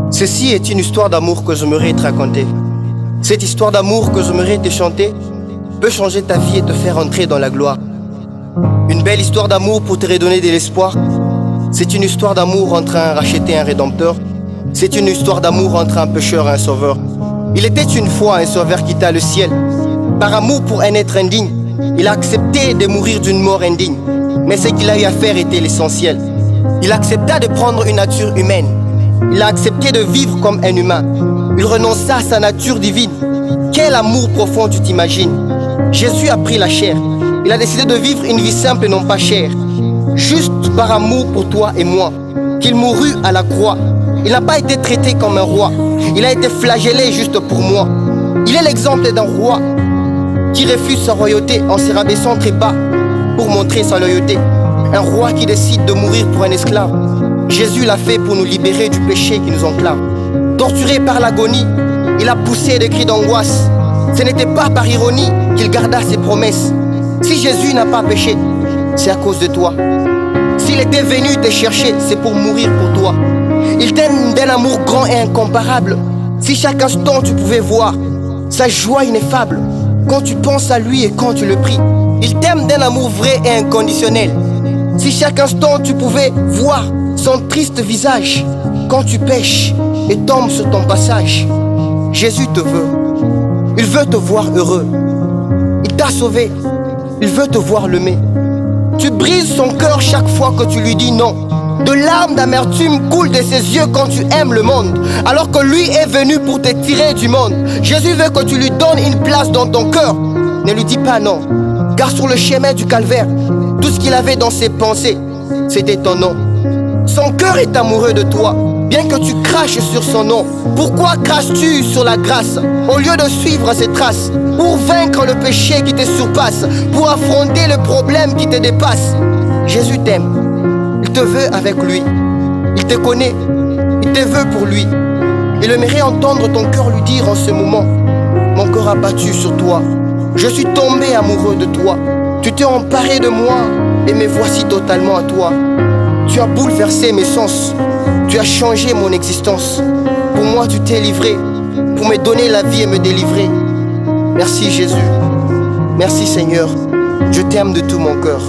Ceci est une histoire d'amour que j'aimerais te raconter. Cette histoire d'amour que j'aimerais te chanter peut changer ta vie et te faire entrer dans la gloire. Une belle histoire d'amour pour te redonner de l'espoir. C'est une histoire d'amour entre un racheté et un rédempteur. C'est une histoire d'amour entre un pécheur et un sauveur. Il était une fois un sauveur qui quitta le ciel. Par amour pour un être indigne, il a accepté de mourir d'une mort indigne. Mais ce qu'il a eu à faire était l'essentiel. Il accepta de prendre une nature humaine. Il a accepté de vivre comme un humain. Il renonça à sa nature divine. Quel amour profond tu t'imagines. Jésus a pris la chair. Il a décidé de vivre une vie simple et non pas chère. Juste par amour pour toi et moi, qu'il mourut à la croix. Il n'a pas été traité comme un roi. Il a été flagellé juste pour moi. Il est l'exemple d'un roi qui refuse sa royauté en se rabaissant très bas pour montrer sa loyauté. Un roi qui décide de mourir pour un esclave. Jésus l'a fait pour nous libérer du péché qui nous enclave. Torturé par l'agonie, il a poussé des cris d'angoisse. Ce n'était pas par ironie qu'il garda ses promesses. Si Jésus n'a pas péché, c'est à cause de toi. S'il était venu te chercher, c'est pour mourir pour toi. Il t'aime d'un amour grand et incomparable. Si chaque instant tu pouvais voir sa joie ineffable, quand tu penses à lui et quand tu le pries. Il t'aime d'un amour vrai et inconditionnel. Si chaque instant tu pouvais voir son triste visage, quand tu pèches et tombes sur ton passage. Jésus te veut. Il veut te voir heureux. Il t'a sauvé. Il veut te voir l'aimer. Tu brises son cœur chaque fois que tu lui dis non. De larmes d'amertume coulent de ses yeux quand tu aimes le monde, alors que lui est venu pour te tirer du monde. Jésus veut que tu lui donnes une place dans ton cœur. Ne lui dis pas non, car sur le chemin du calvaire, tout ce qu'il avait dans ses pensées, c'était ton nom. Son cœur est amoureux de toi, bien que tu craches sur son nom. Pourquoi craches-tu sur la grâce au lieu de suivre ses traces? Pour vaincre le péché qui te surpasse, pour affronter le problème qui te dépasse. Jésus t'aime. Il te veut avec lui. Il te connaît. Il te veut pour lui. Il aimerait entendre ton cœur lui dire en ce moment: mon cœur a battu sur toi. Je suis tombé amoureux de toi. Tu t'es emparé de moi et me voici totalement à toi. Tu as bouleversé mes sens. Tu as changé mon existence. Pour moi tu t'es livré, pour me donner la vie et me délivrer. Merci Jésus. Merci Seigneur. Je t'aime de tout mon cœur.